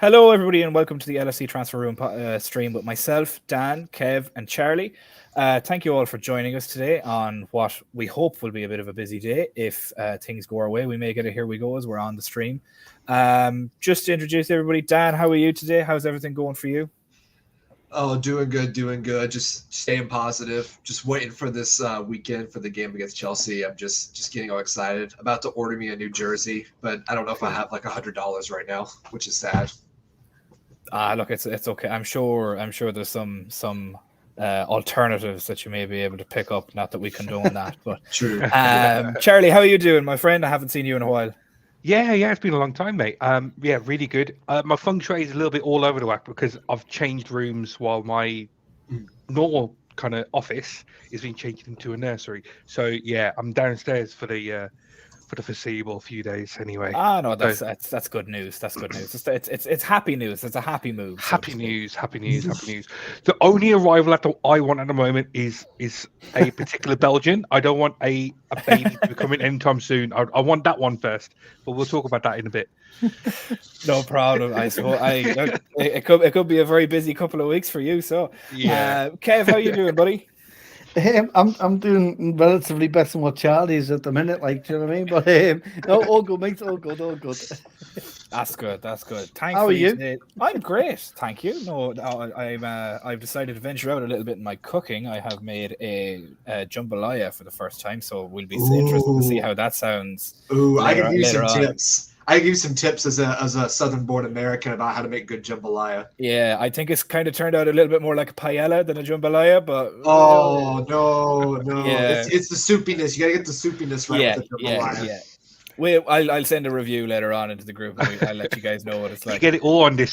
Hello, everybody, and welcome to the LSC Transfer Room stream with myself, Dan, Kev, and Charlie. Thank you all for joining us today on what we hope will be a bit of a busy day. If things go our way, we may get a here we go as we're on the stream. Just to introduce everybody, Dan, how are you today? How's everything going for you? Oh, doing good. Just staying positive. Just waiting for this weekend for the game against Chelsea. I'm just getting all excited. About to order me a new jersey, but I don't know if I have like $100 right now, which is sad. Look, it's okay. I'm sure there's some alternatives that you may be able to pick up. Not that we condone that, but True. Charlie, how are you doing, my friend? I haven't seen you in a while. Yeah, it's been a long time, mate. Yeah, really good. My feng shui is a little bit all over the whack because I've changed rooms while my normal kind of office is being changed into a nursery. So yeah, I'm downstairs for the foreseeable few days anyway. No, that's good news. That's good news. It's happy news. It's a happy move. Happy news. The only arrival I want at the moment is a particular Belgian. I don't want a baby to be coming anytime soon. I want that one first, but we'll talk about that in a bit. No problem. I suppose it could be a very busy couple of weeks for you. So yeah, Kev, how you doing, buddy? I'm doing relatively better than what Charlie is at the minute, like, do you know what I mean? But no, all good, mate, all good. That's good. Thanks. How are you? I'm great, thank you. No, I've decided to venture out a little bit in my cooking. I have made a jambalaya for the first time, so we'll be interested to see how that sounds. I can use some tips. I give you some tips as a Southern-born American about how to make good jambalaya. Yeah, I think it's kind of turned out a little bit more like a paella than a jambalaya, but no. Yeah. It's the soupiness. You gotta get the soupiness right with the jambalaya. Yeah. I'll send a review later on into the group. I'll let you guys know what it's like. You get it all on this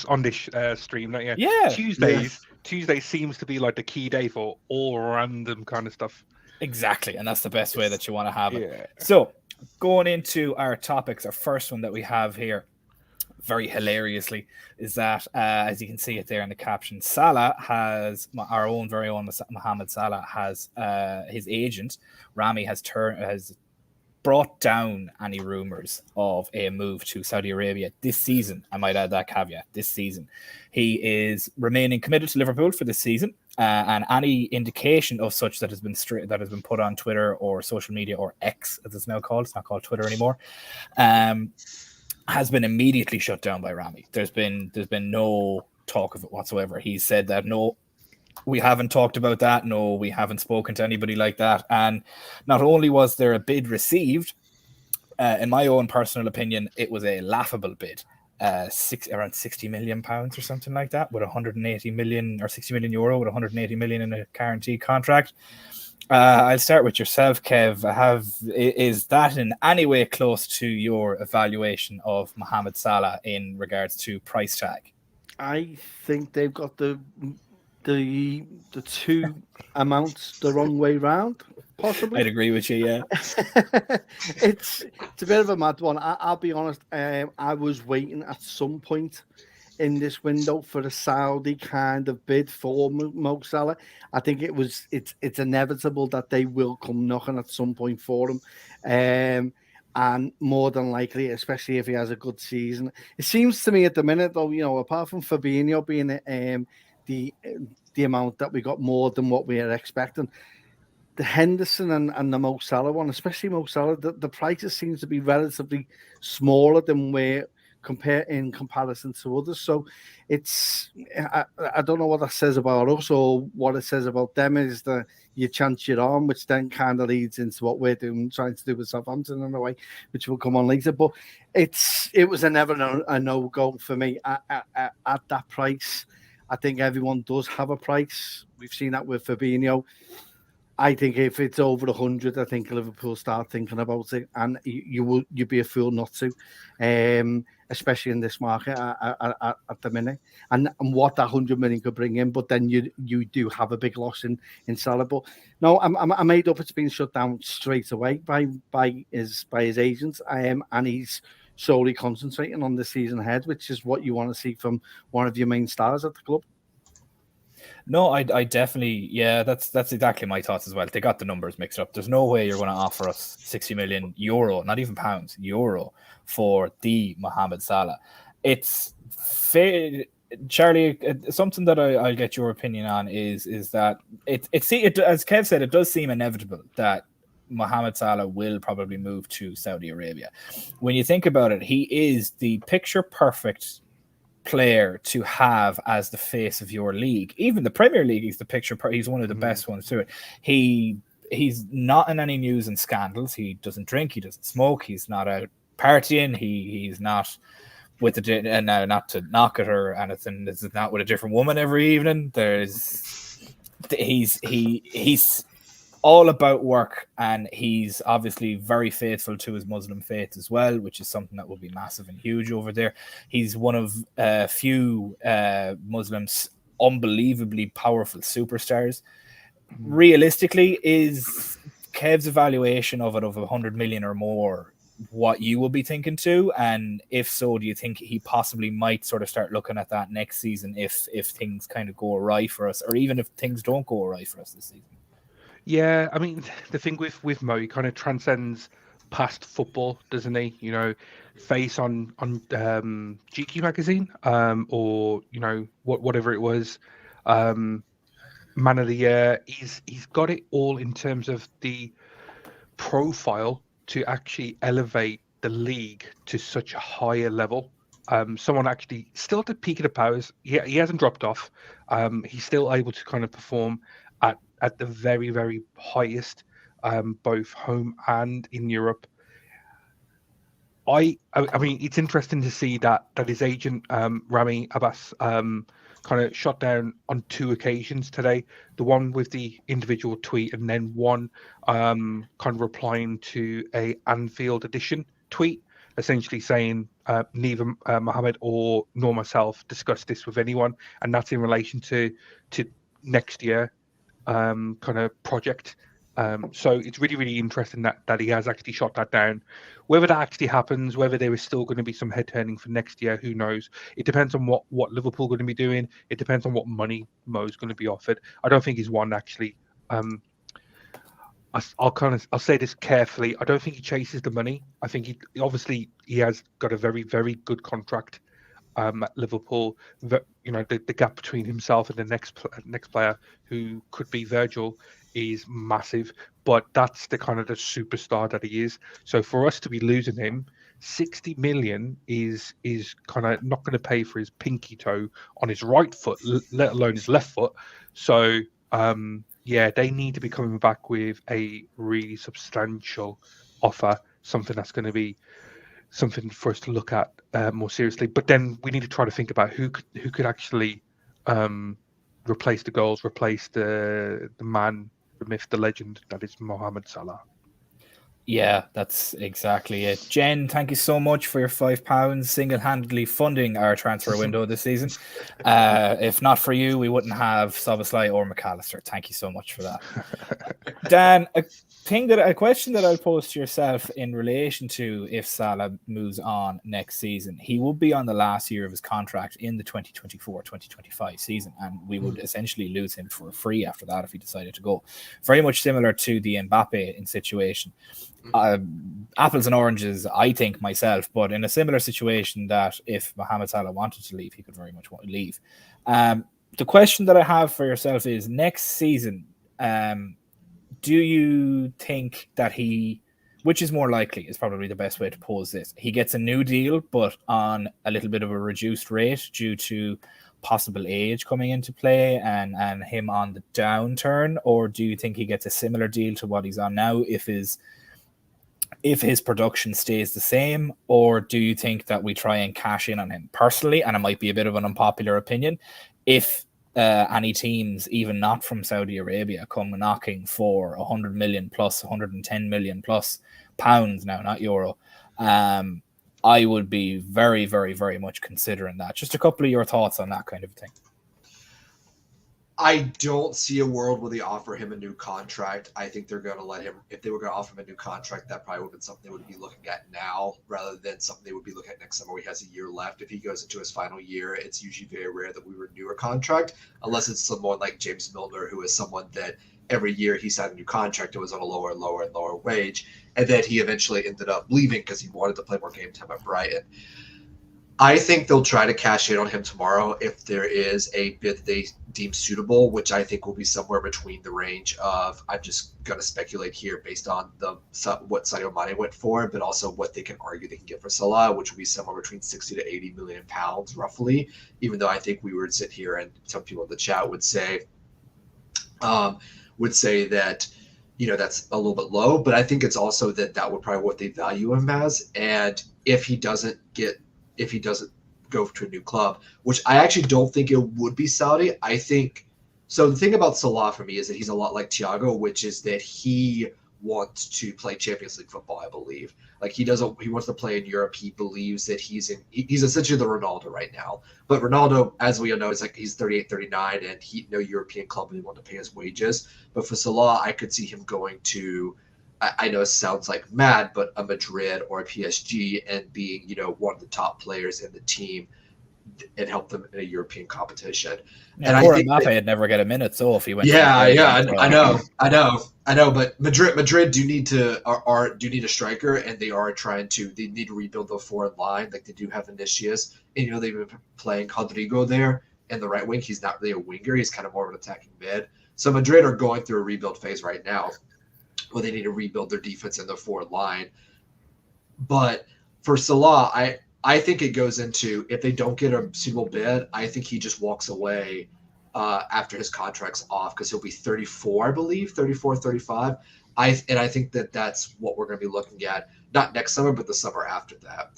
stream, don't you? Yeah. Tuesdays seems to be like the key day for all random kind of stuff. Exactly, and that's the best way that you want to have it. Yeah. So, going into our topics, our first one that we have here, very hilariously, is that, as you can see it there in the caption, our own very own Mohamed Salah has his agent, Rami, has brought down any rumours of a move to Saudi Arabia this season. I might add that caveat, this season. He is remaining committed to Liverpool for this season, and any indication of such that has been put on Twitter or social media, or X as it's now called, it's not called Twitter anymore, has been immediately shut down by Rami. There's been no talk of it whatsoever. He said that no, we haven't talked about that. No, we haven't spoken to anybody like that. And not only was there a bid received, in my own personal opinion, it was a laughable bid. Around £60 million or something like that, with 180 million or 60 million euro with 180 million in a guaranteed contract. I'll start with yourself, Kev. Is that in any way close to your evaluation of Mohamed Salah in regards to price tag? I think they've got the two amounts the wrong way round, possibly. I'd agree with you, yeah. It's a bit of a mad one. I'll be honest, I was waiting at some point in this window for a Saudi kind of bid for Mo Salah. I think it's inevitable that they will come knocking at some point for him. And more than likely, especially if he has a good season. It seems to me at the minute, though, apart from Fabinho being the amount that we got more than what we were expecting, the Henderson and the Mo Salah one, especially Mo Salah, the prices seems to be relatively smaller than we're in comparison to others. So I don't know what that says about us, or what it says about them is that you chance your arm, which then kind of leads into what we're trying to do with Southampton in a way, which will come on later. But it was never a no-go for me at that price. I think everyone does have a price. We've seen that with Fabinho. I think if it's over 100, I think Liverpool start thinking about it, and you'd be a fool not to, especially in this market at the minute, and what that 100 million could bring in. But then you do have a big loss in Salah. But no, I'm made up. It's been shut down straight away by his agents, and he's solely concentrating on the season ahead, which is what you want to see from one of your main stars at the club. No, I definitely, yeah, that's exactly my thoughts as well. They got the numbers mixed up. There's no way you're going to offer us 60 million euro, not even pounds, euro, for the Mohamed Salah. It's Charlie, something that I'll get your opinion on is that it as Kev said, it does seem inevitable that Mohamed Salah will probably move to Saudi Arabia. When you think about it, he is the picture perfect player to have as the face of your league. Even the Premier League, he's one of the best ones to it. He's not in any news and scandals. He doesn't drink, he doesn't smoke, he's not out partying, he's not with and not to knock at her or anything. This is not with a different woman every evening. He's all about work, and he's obviously very faithful to his Muslim faith as well, which is something that will be massive and huge over there. He's one of few Muslims unbelievably powerful superstars. Realistically, is Kev's evaluation of it of 100 million or more what you will be thinking too? And if so, do you think he possibly might sort of start looking at that next season if things kind of go awry for us, or even if things don't go awry for us this season? Yeah, I mean, the thing with Mo, he kind of transcends past football, doesn't he? You know, face on GQ magazine, or you know, whatever it was, Man of the Year. He's got it all in terms of the profile to actually elevate the league to such a higher level. Someone actually still at the peak of the powers. He hasn't dropped off. He's still able to kind of perform at the very, very highest, both home and in Europe. I mean, it's interesting to see that his agent, Rami Abbas, kind of shot down on 2 occasions today. The one with the individual tweet, and then one kind of replying to a Anfield edition tweet, essentially saying neither Mohamed nor myself discussed this with anyone, and that's in relation to next year kind of project. So it's really, really interesting that he has actually shot that down. Whether that actually happens, whether there is still going to be some head turning for next year, who knows? It depends on what Liverpool are going to be doing. It depends on what money Mo's going to be offered. I don't think he's one actually. I'll say this carefully. I don't think he chases the money. I think he has got a very, very good contract at Liverpool. You know, the gap between himself and the next player, who could be Virgil, is massive, but that's the kind of the superstar that he is. So for us to be losing him, 60 million is kind of not going to pay for his pinky toe on his right foot, let alone his left foot. So yeah, they need to be coming back with a really substantial offer, something that's going to be something for us to look at more seriously. But then we need to try to think about who could actually replace the goals, replace the man, the myth, the legend that is Mohamed Salah. Yeah, that's exactly it. Jen, thank you so much for your £5 single-handedly funding our transfer window this season. If not for you, we wouldn't have Szoboszlai or McAllister. Thank you so much for that. Dan, a question that I'll pose to yourself in relation to if Salah moves on next season. He will be on the last year of his contract in the 2024-2025 season, and we would essentially lose him for free after that if he decided to go. Very much similar to the Mbappe situation. Apples and oranges, I think myself, but in a similar situation that if Mohamed Salah wanted to leave, he could very much want to leave. The question that I have for yourself is, next season, do you think that which is more likely is probably the best way to pose this, he gets a new deal but on a little bit of a reduced rate due to possible age coming into play and him on the downturn, or do you think he gets a similar deal to what he's on now if his production stays the same, or do you think that we try and cash in on him personally? And it might be a bit of an unpopular opinion, if any teams, even not from Saudi Arabia, come knocking for 100 million plus 110 million plus pounds now, not euro, I would be very, very, very much considering that. Just a couple of your thoughts on that kind of thing. I don't see a world where they offer him a new contract. I think they're going to let him, if they were going to offer him a new contract, that probably would have been something they would be looking at now rather than something they would be looking at next summer where he has a year left. If he goes into his final year, it's usually very rare that we renew a contract, unless it's someone like James Milner, who is someone that every year he signed a new contract and was on a lower and lower and lower wage, and then he eventually ended up leaving because he wanted to play more game time at Brighton. I think they'll try to cash in on him tomorrow if there is a bid that they deem suitable, which I think will be somewhere between the range of, I'm just going to speculate here based on what Sadio Mane went for, but also what they can argue they can get for Salah, which will be somewhere between 60 to 80 million pounds roughly, even though I think we would sit here and some people in the chat would say that, that's a little bit low, but I think it's also that would probably what they value him as. And if he doesn't go to a new club, which I actually don't think it would be Saudi. I think so. The thing about Salah for me is that he's a lot like Thiago, which is that he wants to play Champions League football. I believe he wants to play in Europe. He believes that he's essentially the Ronaldo right now. But Ronaldo, as we all know, is he's 38, 39, and no European club would want to pay his wages. But for Salah, I could see him going to, I know it sounds like mad, but a Madrid or a PSG and being, one of the top players in the team and help them in a European competition. Yeah, and I think Mbappe would never get a minute, so if he went. I know. But Madrid do need a striker, and they need to rebuild the forward line. Like they do have Vinicius, and they've been playing Rodrigo there in the right wing. He's not really a winger; he's kind of more of an attacking mid. So Madrid are going through a rebuild phase right now. Well, they need to rebuild their defense and their forward line. But for Salah, I think it goes into, if they don't get a suitable bid, I think he just walks away after his contract's off because he'll be 34, I believe, 34, 35. I think that's what we're going to be looking at, not next summer, but the summer after that.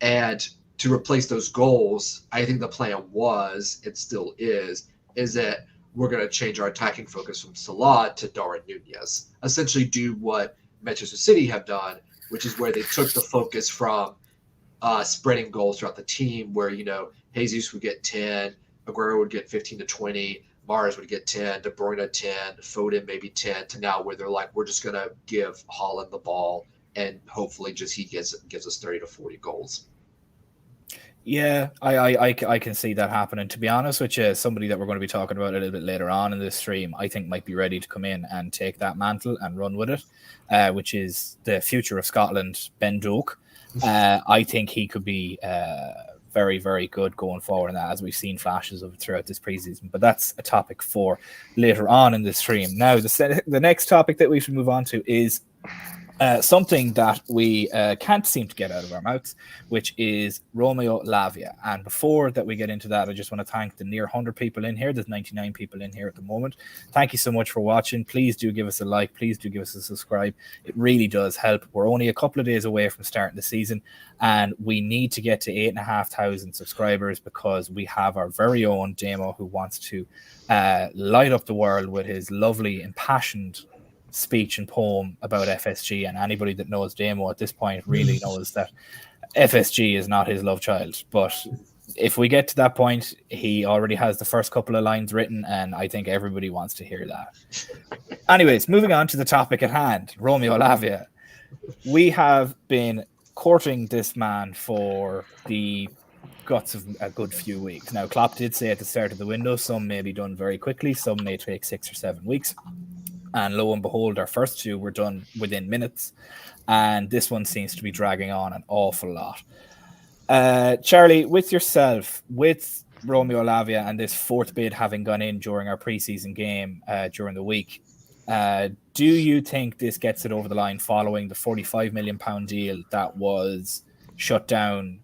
And to replace those goals, I think the plan was, it still is that we're going to change our attacking focus from Salah to Darwin Nunez. Essentially do what Manchester City have done, which is where they took the focus from spreading goals throughout the team, where, Jesus would get 10, Aguero would get 15 to 20, Mars would get 10, De Bruyne 10, Foden maybe 10, to now where they're like, we're just going to give Haaland the ball and hopefully just he gives us 30 to 40 goals. Yeah, I can see that happening. To be honest with you, somebody that we're going to be talking about a little bit later on in this stream, I think might be ready to come in and take that mantle and run with it, which is the future of Scotland, Ben Doak. I think he could be very, very good going forward in that, as we've seen flashes of it throughout this preseason. But that's a topic for later on in the stream. Now, the next topic that we should move on to is something that we can't seem to get out of our mouths, which is Romeo Lavia. And before that we get into that, I just want to thank the near 100 people in here. There's 99 people in here at the moment. Thank you so much for watching. Please do give us a like. Please do give us a subscribe. It really does help. We're only a couple of days away from starting the season, and we need to get to 8,500 subscribers because we have our very own Damo who wants to light up the world with his lovely, impassioned speech and poem about FSG, and anybody that knows Damo at this point really knows that FSG is not his love child. But if we get to that point, he already has the first couple of lines written, and I think everybody wants to hear that. Anyways, moving on to the topic at hand, Romeo Lavia. We have been courting this man for the guts of a good few weeks. Now, Klopp did say at the start of the window, some may be done very quickly, some may take 6 or 7 weeks. And lo and behold, our first two were done within minutes. And this one seems to be dragging on an awful lot. Charlie, with yourself, with Romeo Lavia and this fourth bid having gone in during our preseason game during the week, do you think this gets it over the line following the £45 million deal that was shut down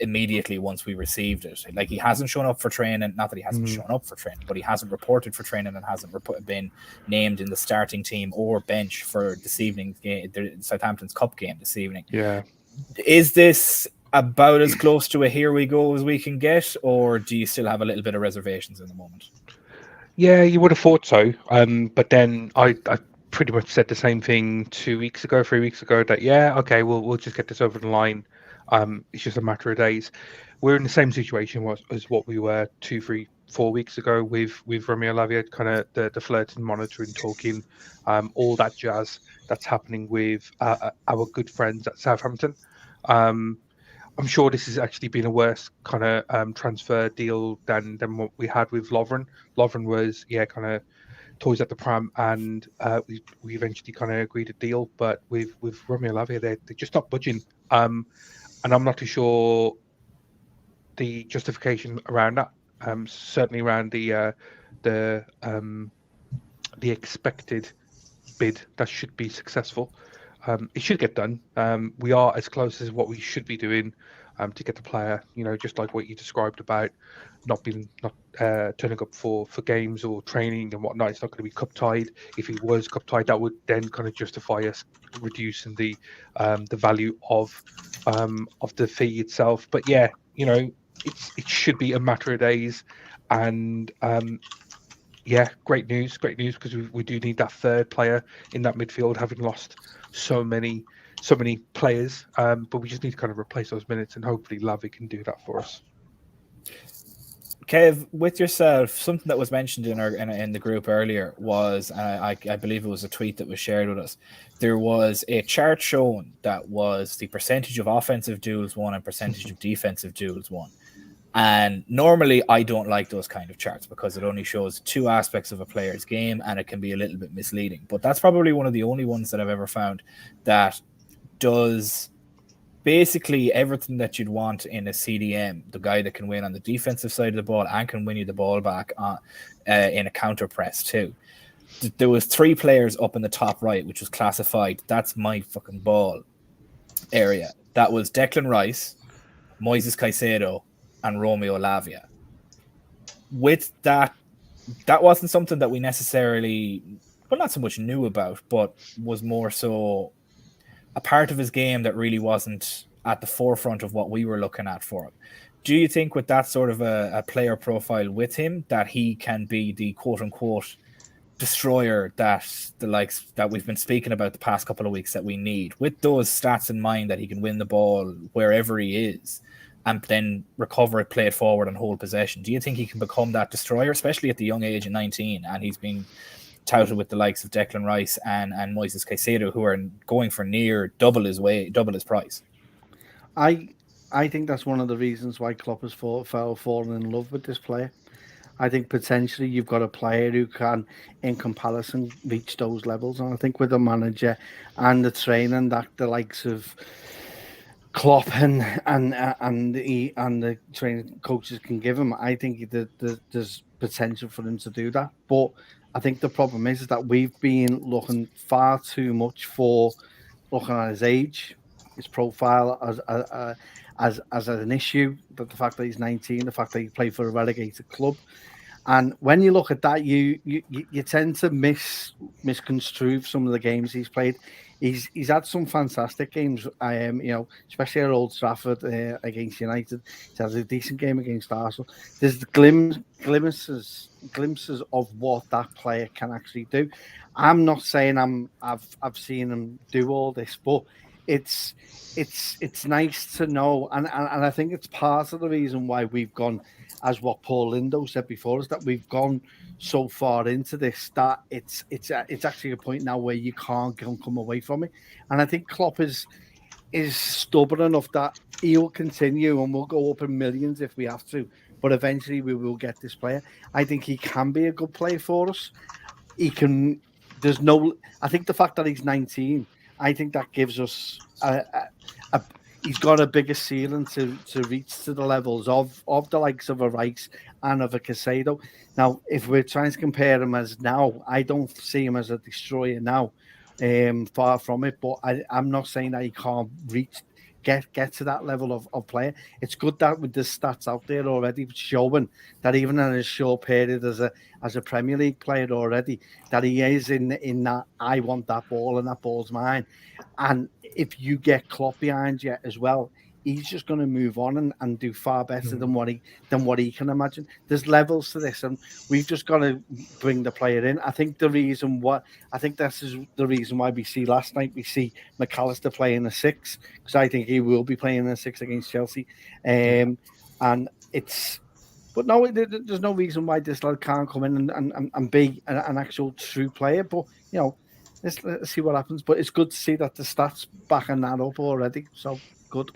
immediately once we received it? Like, he hasn't shown up for training, not that he hasn't shown up for training, but he hasn't reported for training and hasn't been named in the starting team or bench for this evening's game, Southampton's Cup game this evening. Yeah. Is this about as close to a here we go as we can get, or do you still have a little bit of reservations in the moment? Yeah, you would have thought so. But then I pretty much said the same thing 3 weeks ago, that, yeah, okay, we'll just get this over the line. It's just a matter of days. We're in the same situation as what we were 2, 3, 4 weeks ago with Romeo Lavia, kind of the flirting, monitoring, talking, all that jazz that's happening with our good friends at Southampton. I'm sure this has actually been a worse kind of transfer deal than what we had with Lovren. Lovren was, kind of toys at the pram, and we eventually kind of agreed a deal. But with Romeo Lavia, they're just not budging. And I'm not too sure the justification around that. Certainly around the expected bid that should be successful. It should get done. We are as close as what we should be doing to get the player. Just like what you described about not turning up for games or training and whatnot. It's not going to be cup tied. If he was cup tied, that would then kind of justify us reducing the value of the fee itself. But yeah, it should be a matter of days, and yeah, great news because we do need that third player in that midfield, having lost so many players. But we just need to kind of replace those minutes, and hopefully Lavia can do that for us. Kev, with yourself, something that was mentioned in the group earlier was, I believe it was a tweet that was shared with us. There was a chart shown that was the percentage of offensive duels won and percentage of defensive duels won. And normally I don't like those kind of charts because it only shows two aspects of a player's game and it can be a little bit misleading. But that's probably one of the only ones that I've ever found that does basically everything that you'd want in a CDM, the guy that can win on the defensive side of the ball and can win you the ball back in a counter press too. There was 3 players up in the top right, which was classified, that's my fucking ball area. That was Declan Rice, Moises Caicedo, and Romeo Lavia. With that wasn't something that we necessarily, well, not so much knew about, but was more so a part of his game that really wasn't at the forefront of what we were looking at for him. Do you think with that sort of a player profile with him that he can be the quote-unquote destroyer that the likes that we've been speaking about the past couple of weeks that we need, with those stats in mind, that he can win the ball wherever he is and then recover it, play it forward and hold possession? Do you think he can become that destroyer, especially at the young age of 19, and he's been touted with the likes of Declan Rice and Moises Caicedo, who are going for near double his price? I think that's one of the reasons why Klopp has fallen in love with this player. I think potentially you've got a player who can, in comparison, reach those levels. And I think with the manager and the training that the likes of Klopp and the training coaches can give him, I think there's potential for him to do that. But I think the problem is that we've been looking far too much for looking at his age, his profile as an issue, but the fact that he's 19, the fact that he played for a relegated club. And when you look at that, you tend to misconstrue some of the games he's played. He's had some fantastic games, especially at Old Trafford against United. He's had a decent game against Arsenal. There's the glimpses of what that player can actually do. I'm not saying I've seen him do all this, but it's nice to know, and I think it's part of the reason why we've gone, as what Paul Lindo said before, is that we've gone so far into this that it's actually a point now where you can't come away from it. And I think Klopp is stubborn enough that he'll continue and we'll go up in millions if we have to, but eventually we will get this player. I think he can be a good player for us. He can. I think the fact that he's 19, I think that gives us he's got a bigger ceiling to reach to the levels of the likes of a Rice and of a Caicedo. Now, if we're trying to compare him as now, I don't see him as a destroyer now. Far from it, but I'm not saying that he can't get to that level of player. It's good that with the stats out there already showing that even in a short period as a Premier League player already, that he is in that I want that ball and that ball's mine. And if you get Klopp behind you as well, he's just going to move on and do far better than what he can imagine. There's levels to this, and we've just got to bring the player in. I think this is the reason why we see last night we see McAllister playing a 6, because I think he will be playing a 6 against Chelsea, and it's. But no, there's no reason why this lad can't come in and be an actual true player. But let's see what happens. But it's good to see that the stats backing that up already. So good.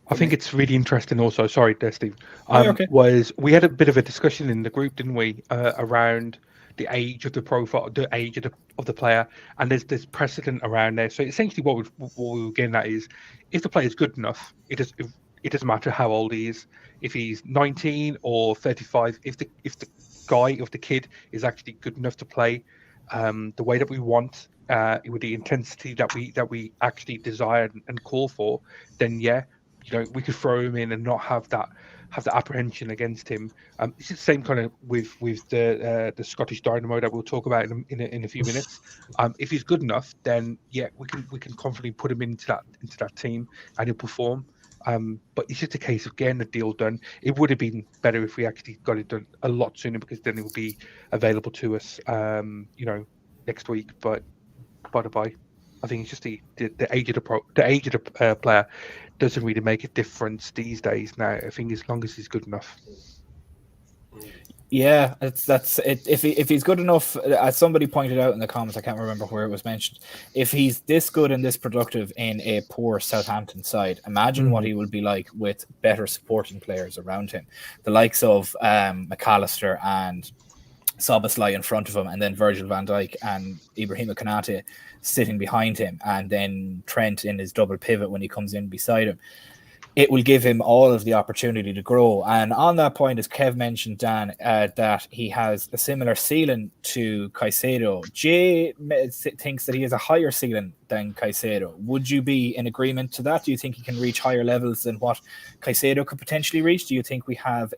I think it's really interesting also, sorry there, Steve, okay. was we had a bit of a discussion in the group, didn't we, around the age of the profile, the age of the player, and there's precedent around there. So essentially what we were getting at is, if the player is good enough, It doesn't matter how old he is. If he's 19 or 35, if the kid is actually good enough to play the way that we want, with the intensity that we actually desire and call for, then yeah, we could throw him in and not have that apprehension against him. It's the same kind of with the Scottish Dynamo that we'll talk about in a few minutes. If he's good enough, then yeah, we can confidently put him into that team and he'll perform. But it's just a case of getting the deal done. It would have been better if we actually got it done a lot sooner, because then it would be available to us, next week. But by the by, I think it's just the age of the player doesn't really make a difference these days now. I think as long as he's good enough. Yeah, that's it. If he's good enough, as somebody pointed out in the comments, I can't remember where it was mentioned. If he's this good and this productive in a poor Southampton side, imagine what he will be like with better supporting players around him, the likes of McAllister and Szoboszlai in front of him, and then Virgil van Dijk and Ibrahima Konate sitting behind him, and then Trent in his double pivot when he comes in beside him. It will give him all of the opportunity to grow. And on that point, as Kev mentioned, Dan, that he has a similar ceiling to Caicedo. Jay thinks that he has a higher ceiling than Caicedo. Would you be in agreement to that? Do you think he can reach higher levels than what Caicedo could potentially reach? Do you think we have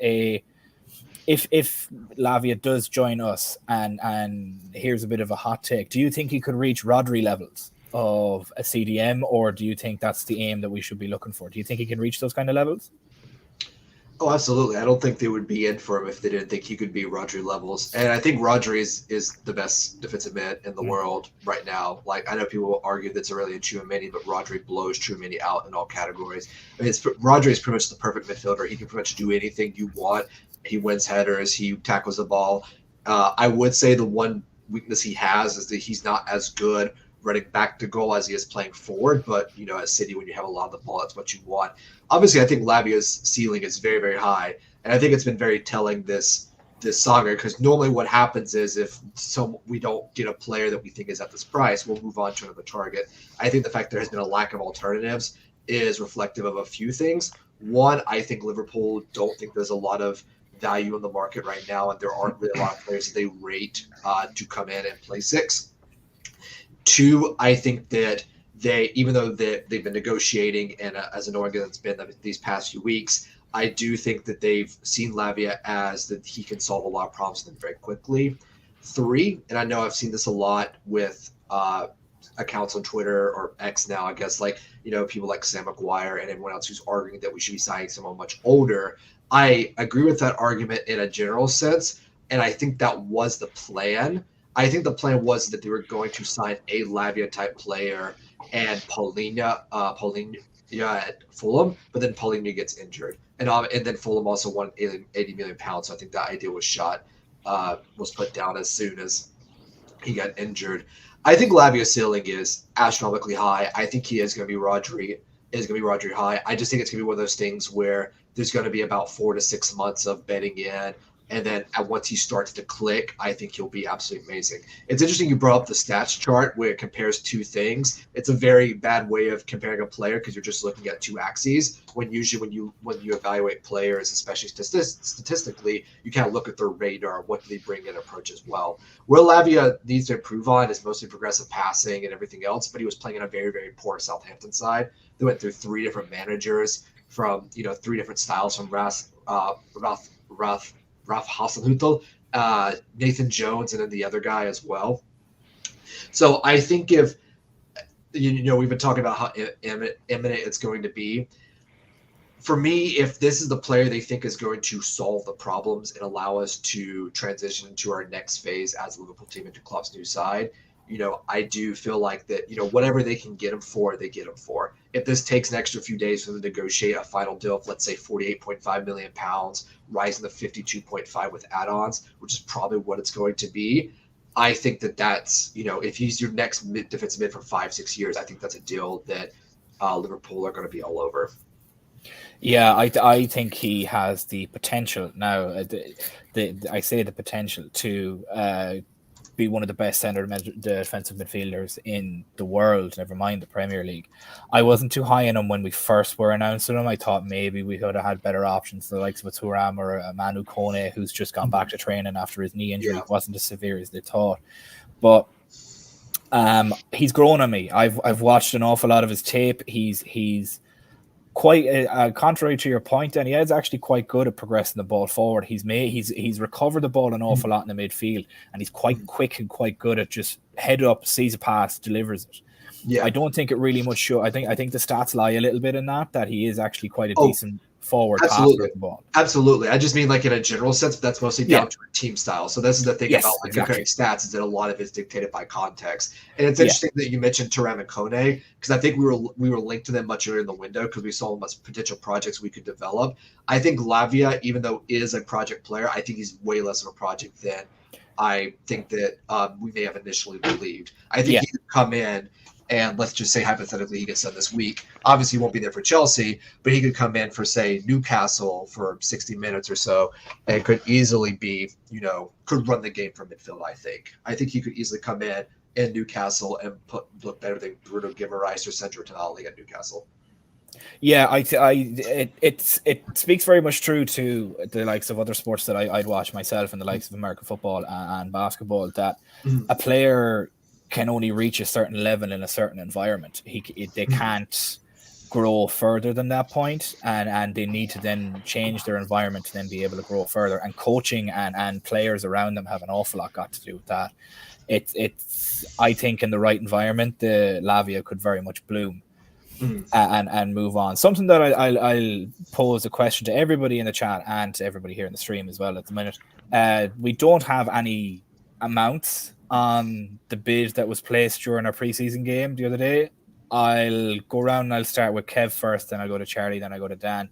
if Lavia does join us, and here's a bit of a hot take, do you think he could reach Rodri levels of a CDM, or do you think that's the aim that we should be looking for? Do you think he can reach those kind of levels? Oh, absolutely. I don't think they would be in for him if they didn't think he could be Rodri levels. And I think Rodri is the best defensive mid in the world right now. Like, I know people will argue that's Aurelien Tchouameni, but Rodri blows Tchouameni out in all categories. I mean, Rodri is pretty much the perfect midfielder. He can pretty much do anything you want. He wins headers. He tackles the ball. I would say the one weakness he has is that he's not as good running back to goal as he is playing forward. But, at City, when you have a lot of the ball, that's what you want. Obviously, I think Lavia's ceiling is very, very high. And I think it's been very telling this saga, because normally what happens is if we don't get a player that we think is at this price, we'll move on to another target. I think the fact there has been a lack of alternatives is reflective of a few things. One, I think Liverpool don't think there's a lot of value in the market right now, and there aren't really a lot of players that they rate to come in and play six. Two, I think that even though they've been negotiating, and as annoying as it's been these past few weeks, I do think that they've seen Lavia as that he can solve a lot of problems for them very quickly. Three, and I know I've seen this a lot with accounts on Twitter or X now, I guess, people like Sam McGuire and everyone else who's arguing that we should be signing someone much older. I agree with that argument in a general sense, and I think that was the plan. I think the plan was that they were going to sign a Lavia-type player and Paulinho at Fulham, but then Paulinho gets injured. And then Fulham also wanted 80 million pounds, so I think that idea was put down as soon as he got injured. I think Lavia's ceiling is astronomically high. I think he is going to be Rodri high. I just think it's going to be one of those things where there's going to be about 4 to 6 months of betting in. And then once he starts to click, I think he'll be absolutely amazing. It's interesting you brought up the stats chart where it compares two things. It's a very bad way of comparing a player because you're just looking at two axes. When usually when you evaluate players, especially statistically, you kind of look at their radar, what do they bring in approach as well. Where Lavia needs to improve on is mostly progressive passing and everything else, but he was playing in a very, very poor Southampton side. They went through 3 different managers from 3 different styles from Ralph Hasenhüttl, Nathan Jones, and then the other guy as well. So I think if, we've been talking about how imminent it's going to be. For me, if this is the player they think is going to solve the problems and allow us to transition into our next phase as a Liverpool team into Klopp's new side, I do feel like that, whatever they can get him for, they get him for. If this takes an extra few days for them to negotiate a final deal of, let's say, 48.5 million pounds, rising to 52.5 with add-ons, which is probably what it's going to be, I think that's, if he's your next defensive mid for 5-6 years, I think that's a deal that Liverpool are going to be all over. Yeah, I think he has the potential now. I say the potential to be one of the best centre defensive midfielders in the world, never mind the Premier League. I wasn't too high on him when we first were announcing him. I thought maybe we could have had better options, the likes of a Thuram or a Manu Kone, who's just gone back to training after his knee injury. It wasn't as severe as they thought. But he's grown on me. I've watched an awful lot of his tape. He's quite contrary to your point, and he is actually quite good at progressing the ball forward. He's recovered the ball an awful lot in the midfield, and he's quite quick and quite good at just head up, sees a pass, delivers it. Yeah, I don't think it really much show. I think the stats lie a little bit in that he is actually quite a decent forward passer with the ball. Absolutely. I just mean like in a general sense, that's mostly down to a team style. So this is the thing about like comparing stats, is that a lot of it is dictated by context. And it's interesting that you mentioned Thuram and Kone, because I think we were linked to them much earlier in the window because we saw much potential projects we could develop. I think Lavia, even though is a project player, I think he's way less of a project than I think that we may have initially believed. I think he could come in, and let's just say hypothetically he gets done this week. Obviously, he won't be there for Chelsea, but he could come in for, say, Newcastle for 60 minutes or so, and could easily be, could run the game from midfield, I think he could easily come in Newcastle and look better than Bruno Guimaraes or Sandro Tonali at Newcastle. Yeah, it speaks very much true to the likes of other sports that I'd watch myself, and the likes of American football and basketball, that a player can only reach a certain level in a certain environment. They can't grow further than that point, and they need to then change their environment to then be able to grow further. And coaching and players around them have an awful lot got to do with that. It's I think in the right environment, the Lavia could very much bloom and move on. Something that I'll pose a question to everybody in the chat and to everybody here in the stream as well at the minute. We don't have any amounts on the bid that was placed during our preseason game the other day. I'll go around and I'll start with Kev first, then I'll go to Charlie, then I go to Dan.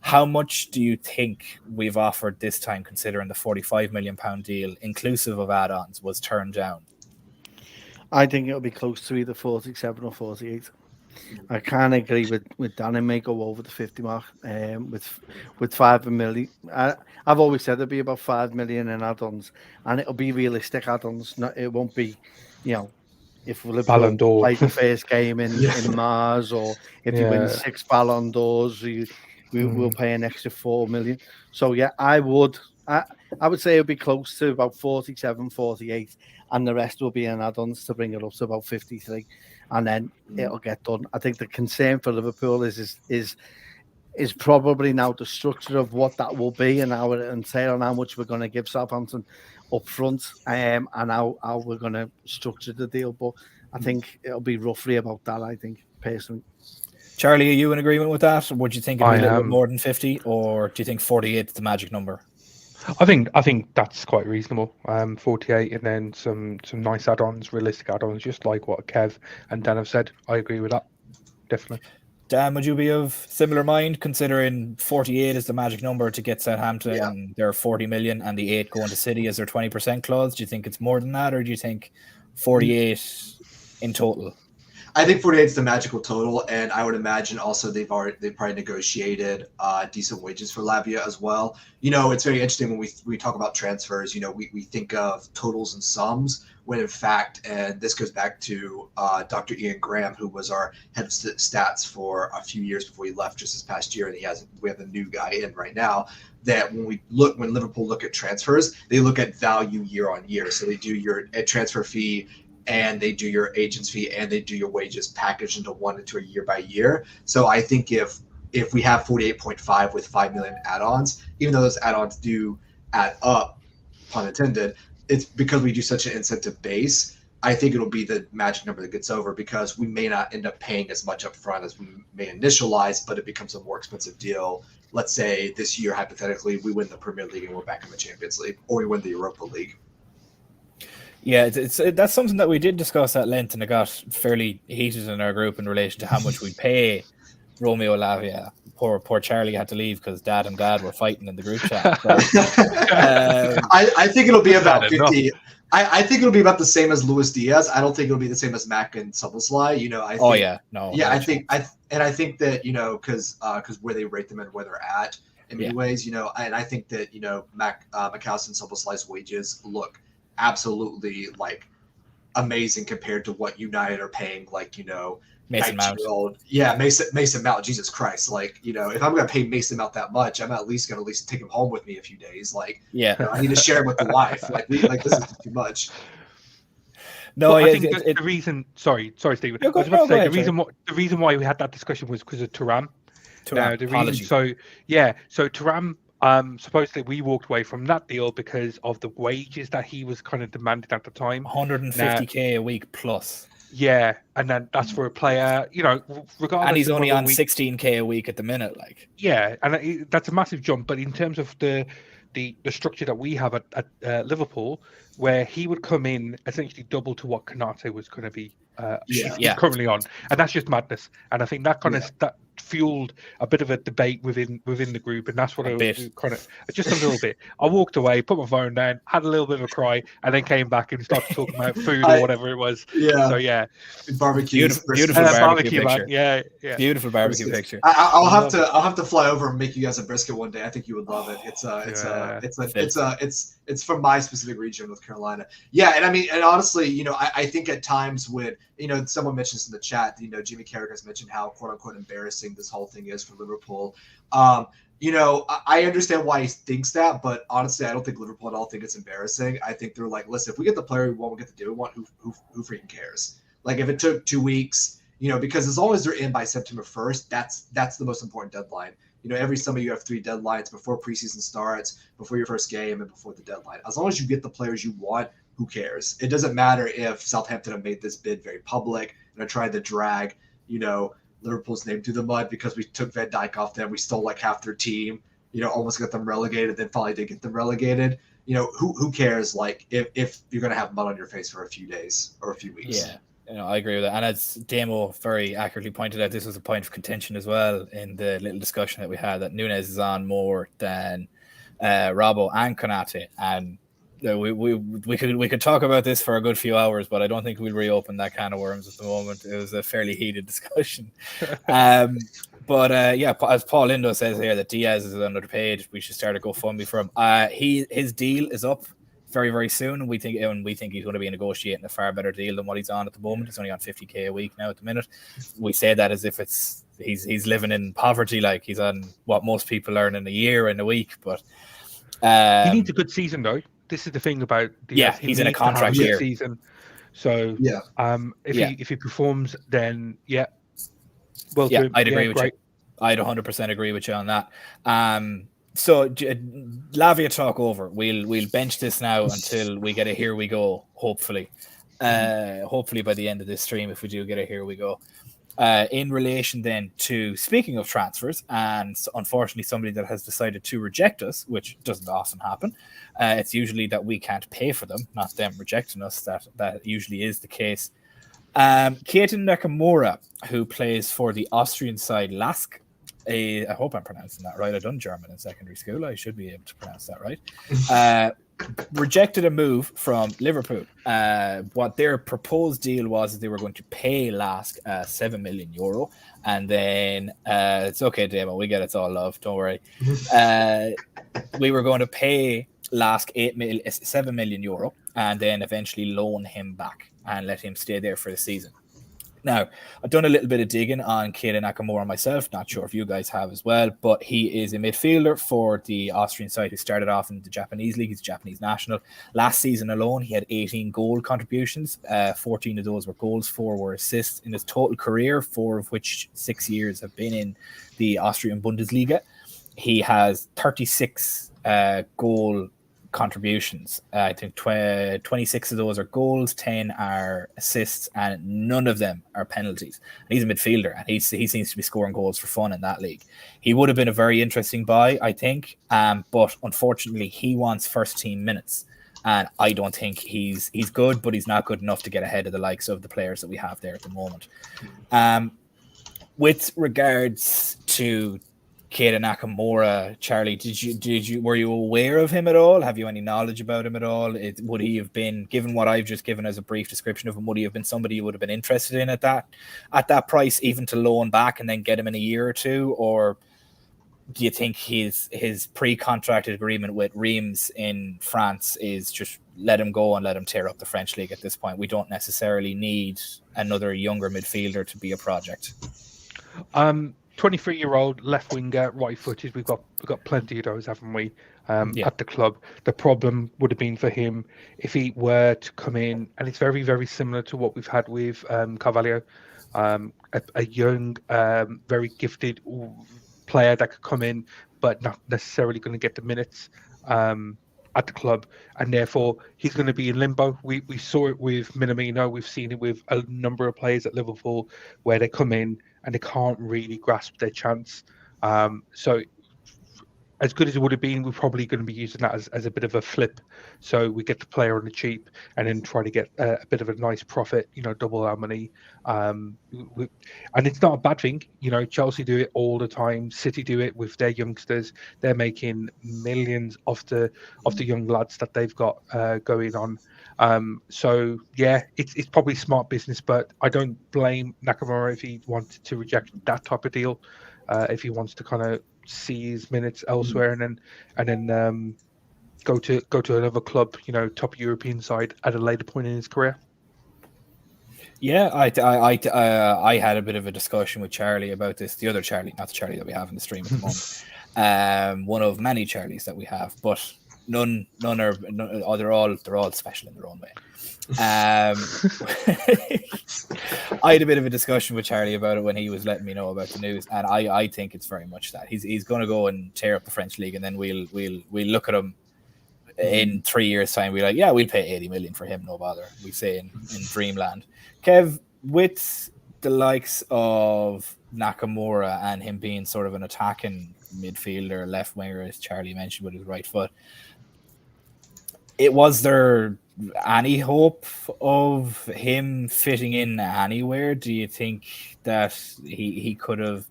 How much do you think we've offered this time, considering the £45 million deal, inclusive of add-ons, was turned down? I think it'll be close to either 47 or 48. I can't agree with Dan. It may go over the 50 mark with 5 million. I've always said it'll be about 5 million in add-ons, and it'll be realistic add-ons. It won't be, if Liverpool play the first game in Mars, or if you win 6 Ballon d'Ors, we'll pay an extra 4 million. So I would say it'll be close to about 47, 48, and the rest will be in add-ons to bring it up to about 53. And then it'll get done. I think the concern for Liverpool is probably now the structure of what that will be, and how it entail, and how much we're going to give Southampton up front, and how we're going to structure the deal. But I think it'll be roughly about that, I think, personally. Charlie, are you in agreement with that? Or would you think it'd be a little bit more than 50, or do you think 48 is the magic number? I think that's quite reasonable. 48, and then some nice add-ons, realistic add-ons, just like what Kev and Dan have said. I agree with that, definitely. Dan, would you be of similar mind, considering 48 is the magic number to get Southampton, and they're 40 million, and the 8 going to City as their 20% clause? Do you think it's more than that, or do you think 48 in total? I think 48 is the magical total, and I would imagine also they've probably negotiated decent wages for Lavia as well. It's very interesting when we talk about transfers. We think of totals and sums, when in fact, and this goes back to Dr. Ian Graham, who was our head of stats for a few years before he left just this past year, and we have a new guy in right now. That when Liverpool look at transfers, they look at value year on year. So they do your transfer fee, and they do your agent's fee, and they do your wages packaged into a year by year. So I think if we have 48.5 with 5 million add-ons, even though those add-ons do add up, pun intended, it's because we do such an incentive base. I think it'll be the magic number that gets over, because we may not end up paying as much up front as we may initialize, but it becomes a more expensive deal. Let's say this year, hypothetically, we win the Premier League and we're back in the Champions League, or we win the Europa League. Yeah, that's something that we did discuss at length, and it got fairly heated in our group in relation to how much we pay Romeo Lavia. Poor Charlie had to leave because Dad and Dad were fighting in the group chat. But, I think it'll be about 50. I think it'll be about the same as Luis Diaz. I don't think it'll be the same as Mac and Soboslai. I think that because where they rate them and where they're at in many ways, and I think that Mac McAllister and Soboslai's wages look absolutely like amazing compared to what United are paying, like, Mason Mount. Mason Mount, Jesus Christ. Like, if I'm going to pay Mason Mount that much, I'm at least going to take him home with me a few days. Like, I need to share him with the wife. Like, this is too much. No, well, I think the reason. Sorry, Stephen. I was about to say the reason why we had that discussion was because of Thuram. So Thuram. Supposedly we walked away from that deal because of the wages that he was kind of demanded at the time. 150k a week plus. Yeah, and then that's for a player, regardless. And he's only on 16k a week at the minute, like. Yeah, and that's a massive jump. But in terms of the structure that we have at Liverpool, where he would come in essentially double to what Konate was going to be currently on, and that's just madness. And I think that that fueled a bit of a debate within the group, and that's what just a little bit. I walked away, put my phone down, had a little bit of a cry, and then came back and started talking about food or whatever it was. Yeah. So barbecue, beautiful barbecue picture. Yeah. Beautiful barbecue picture. I'll have to fly over and make you guys a brisket one day. I think you would love it. It's from my specific region, North Carolina. Yeah, and I mean, and honestly, I think at times when someone mentions in the chat, Jimmy Carragher has mentioned how quote unquote embarrassing this whole thing is for Liverpool. I understand why he thinks that, but honestly, I don't think Liverpool at all think it's embarrassing. I think they're like, listen, if we get the player we want, we get the deal we want. Who freaking cares? Like, if it took 2 weeks, because as long as they're in by September 1st, that's the most important deadline. Every summer you have 3 deadlines before preseason starts, before your first game, and before the deadline. As long as you get the players you want, who cares? It doesn't matter if Southampton have made this bid very public and are trying to drag, Liverpool's name through the mud because we took Van Dijk off them. We stole like half their team, almost got them relegated, then finally did get them relegated. Who cares? Like, if you're going to have mud on your face for a few days or a few weeks. Yeah. I agree with that. And as Damo very accurately pointed out, this was a point of contention as well in the little discussion that we had, that Nunes is on more than Robbo and Konate. And we could talk about this for a good few hours, but I don't think we'll reopen that can of worms at the moment. It was a fairly heated discussion. As Paul Lindo says here that Diaz is underpaid, we should start a GoFundMe for him. His deal is up very, very soon, and we think he's going to be negotiating a far better deal than what he's on at the moment. He's only on 50k a week now at the minute. We say that as if he's living in poverty, like he's on what most people earn in a year and a week. But he needs a good season though. This is the thing about Diaz. He's in a contract year season. So if he performs, then I'd agree with you. I'd 100% agree with you on that. So Lavia talk over. We'll bench this now until we get a here we go. Hopefully by the end of this stream, if we do get a here we go. In relation then to speaking of transfers, and unfortunately somebody that has decided to reject us, which doesn't often happen. It's usually that we can't pay for them, not them rejecting us. That usually is the case. Kieto Nakamura, who plays for the Austrian side LASK. I hope I'm pronouncing that right. I've done German in secondary school. I should be able to pronounce that right. Rejected a move from Liverpool. What their proposed deal was is they were going to pay LASK €7 million, and then it's okay, Damo. We get it's all love. Don't worry. We were going to pay LASK €7 million, and then eventually loan him back and let him stay there for the season. Now, I've done a little bit of digging on Kieto Nakamura myself. Not sure if you guys have as well, but he is a midfielder for the Austrian side who started off in the Japanese league. He's Japanese national. Last season alone, he had 18 goal contributions. 14 of those were goals, 4 were assists. In his total career, 4 of which 6 years have been in the Austrian Bundesliga. He has 36 goal contributions. I think 26 of those are goals, 10 are assists, and none of them are penalties. And he's a midfielder, and he seems to be scoring goals for fun in that league. He would have been a very interesting buy, I think, but unfortunately he wants first team minutes, and I don't think he's good, but he's not good enough to get ahead of the likes of the players that we have there at the moment. With regards to Kieto Nakamura, Charlie, were you aware of him at all? Have you any knowledge about him at all? Would he have been, given what I've just given as a brief description of him, would he have been somebody you would have been interested in at that price, even to loan back and then get him in a year or two? Or do you think his pre-contracted agreement with Reims in France is just let him go and let him tear up the French league at this point? We don't necessarily need another younger midfielder to be a project. 23-year-old left winger, right footed. We've got plenty of those, haven't we? At the club. The problem would have been for him if he were to come in, and it's very, very similar to what we've had with Carvalho, a young, very gifted player that could come in, but not necessarily going to get the minutes at the club, and therefore he's going to be in limbo. We saw it with Minamino. We've seen it with a number of players at Liverpool where they come in and they can't really grasp their chance. So as good as it would have been, we're probably going to be using that as a bit of a flip. So we get the player on the cheap and then try to get a bit of a nice profit, double our money. And it's not a bad thing. Chelsea do it all the time. City do it with their youngsters. They're making millions off the young lads that they've got going on. So yeah, it's probably smart business, but I don't blame Nakamura if he wanted to reject that type of deal. If he wants to kind of see his minutes elsewhere and then go to another club, top European side at a later point in his career. Yeah, I had a bit of a discussion with Charlie about this. The other Charlie, not the Charlie that we have in the stream at the moment. One of many Charlies that we have, but none are. They're all special in their own way. I had a bit of a discussion with Charlie about it when he was letting me know about the news, and I think it's very much that he's going to go and tear up the French league, and then we'll look at him in 3 years' time. We're like, yeah, we'll pay 80 million for him, no bother. We say in Dreamland. Kev, with the likes of Nakamura and him being sort of an attacking midfielder, left winger, as Charlie mentioned, with his right foot, was there any hope of him fitting in anywhere? Do you think that he could have?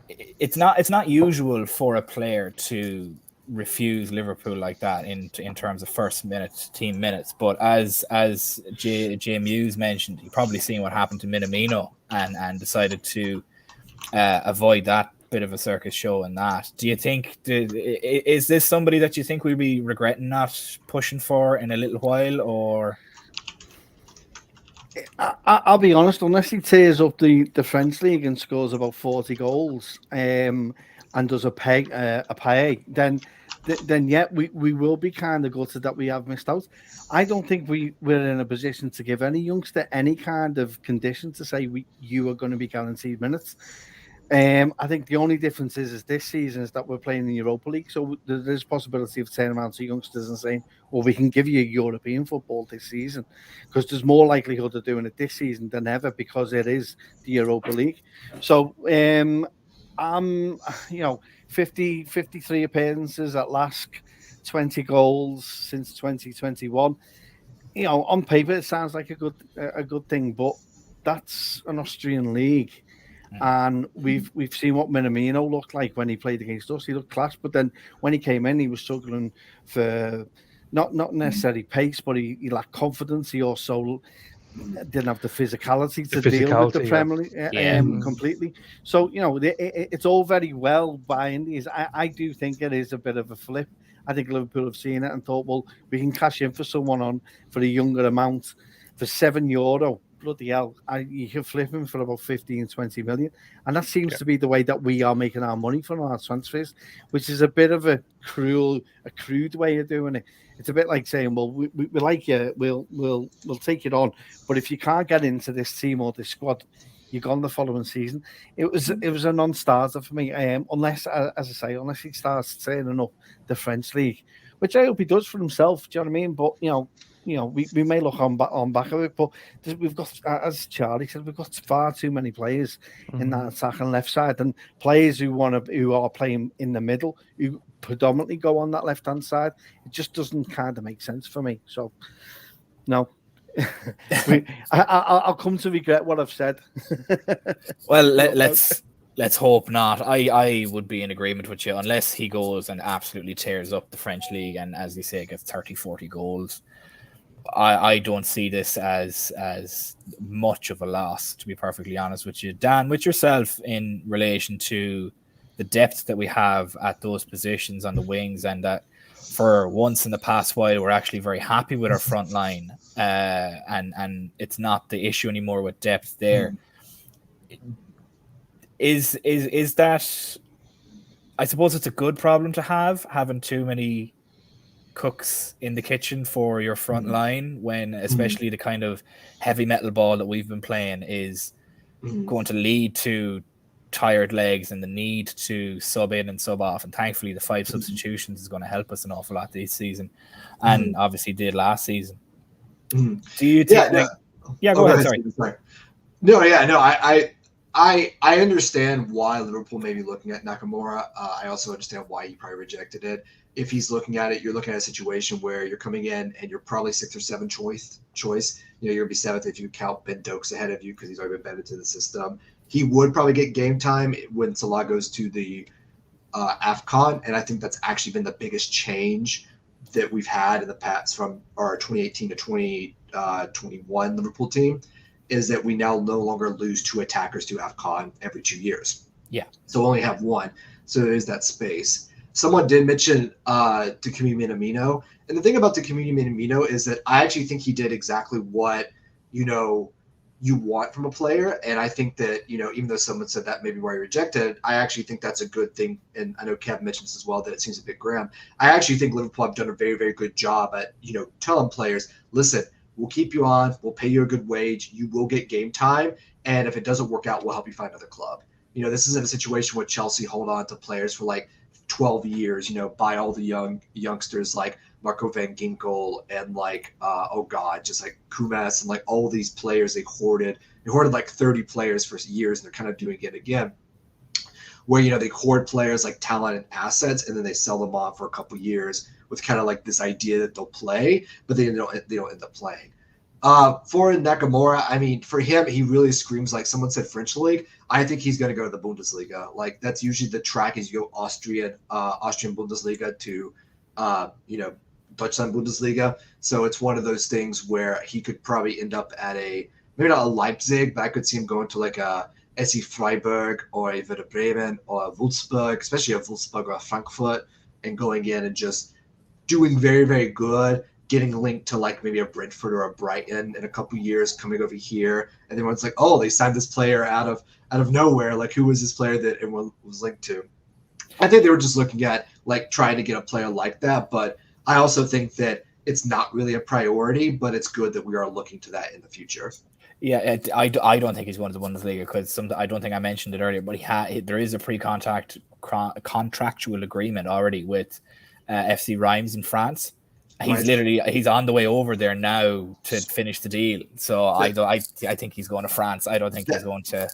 It's not usual for a player to refuse Liverpool like that in terms of first team minutes, but as Jay Muse mentioned, he probably seen what happened to Minamino and decided to avoid that bit of a circus show. And that, do you think, is this somebody that you think we'll be regretting not pushing for in a little while? Or I'll be honest, unless he tears up the French league and scores about 40 goals and does a pay, then yeah, we will be kind of gutted that we have missed out. I don't think we're in a position to give any youngster any kind of condition to say you are going to be guaranteed minutes. I think the only difference is this season is that we're playing in the Europa League, so there's possibility of turning around to youngsters and saying, well, we can give you European football this season, because there's more likelihood of doing it this season than ever because it is the Europa League. So I'm 53 appearances at LASK, 20 goals since 2021. On paper it sounds like a good thing, but that's an Austrian league. And we've seen what Minamino looked like when he played against us. He looked class, but then when he came in, he was struggling for not necessarily pace, but he lacked confidence. He also didn't have the physicality to deal with the Premier League completely. So it's all very well buying these. I do think it is a bit of a flip. I think Liverpool have seen it and thought, well, we can cash in for someone for a younger amount for €7. Bloody hell, you can flip him for about 15, 20 million. And that seems to be the way that we are making our money from our transfers, which is a bit of a crude way of doing it. It's a bit like saying, well, we like you, we'll take it on, but if you can't get into this team or this squad, you're gone the following season. It was a non-starter for me, unless he starts turning up the French league, which I hope he does for himself. Do you know what I mean? But we may look on back of it, but we've got, as Charlie said, we've got far too many players in that attacking left side, and players who are playing in the middle, who predominantly go on that left hand side. It just doesn't kind of make sense for me. So, no. I'll come to regret what I've said. Well, let's hope not. I would be in agreement with you, unless he goes and absolutely tears up the French league and, as you say, gets 30-40 goals. I don't see this as much of a loss, to be perfectly honest with you. Dan, with yourself in relation to the depth that we have at those positions on the wings, and that for once in the past while we're actually very happy with our front line, and it's not the issue anymore with depth there. Is that, I suppose it's a good problem to have, having too many cooks in the kitchen for your front line, when especially the kind of heavy metal ball that we've been playing is going to lead to tired legs and the need to sub in and sub off. And thankfully the 5 substitutions is going to help us an awful lot this season, and obviously did last season. Do you think go ahead, sorry. I understand why Liverpool may be looking at Nakamura. I also understand why he probably rejected it. If he's looking at it, you're looking at a situation where you're coming in and you're probably 6th or 7th choice. You're going to be 7th if you count Ben Doak's ahead of you because he's already been bedded to the system. He would probably get game time when Salah goes to the AFCON, and I think that's actually been the biggest change that we've had in the past from our 2018 to 2021 Liverpool team, is that we now no longer lose 2 attackers to AFCON every 2 years. Yeah. So we only have 1. So there is that space. Someone did mention Takumi Minamino. And the thing about Takumi Minamino is that I actually think he did exactly what, you want from a player. And I think that, even though someone said that maybe why he rejected, I actually think that's a good thing. And I know Kev mentioned this as well, that it seems a bit grim. I actually think Liverpool have done a very, very good job at, telling players, listen, we'll keep you on, we'll pay you a good wage, you will get game time, and if it doesn't work out, we'll help you find another club. This isn't a situation where Chelsea hold on to players for like 12 years, buy all the youngsters like Marco Van Ginkel and like just like Kumas and like all these players they hoarded like 30 players for years, and they're kind of doing it again, where they hoard players like talent and assets, and then they sell them off for a couple years with kind of like this idea that they'll play, but they don't end up playing. For Nakamura, I mean, for him, he really screams like someone said French league. I think he's going to go to the Bundesliga. Like that's usually the track, is you go Austrian Bundesliga to, Deutschland Bundesliga. So it's one of those things where he could probably end up at maybe not a Leipzig, but I could see him going to like a SC Freiburg or a Werder Bremen or a Wolfsburg, especially a Wolfsburg or a Frankfurt, and going in and just doing very, very good, getting linked to like maybe a Brentford or a Brighton in a couple years, coming over here, and everyone's like, oh, they signed this player out of nowhere. Like, who was this player that everyone was linked to? I think they were just looking at like trying to get a player like that, but I also think that it's not really a priority, but it's good that we are looking to that in the future. Yeah, I don't think he's going to the Bundesliga because I don't think I mentioned it earlier, but there is a contractual agreement already with FC Reims in France. He's on the way over there now to finish the deal. So I think he's going to France. I don't think he's going to.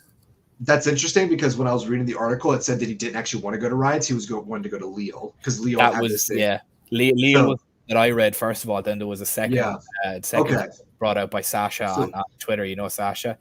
That's interesting because when I was reading the article, it said that he didn't actually want to go to Reims. He was wanting to go to Lille because Lille had this thing. Yeah. Lille was that I read first of all. Then there was a second brought out by Sasha on Twitter. Sasha.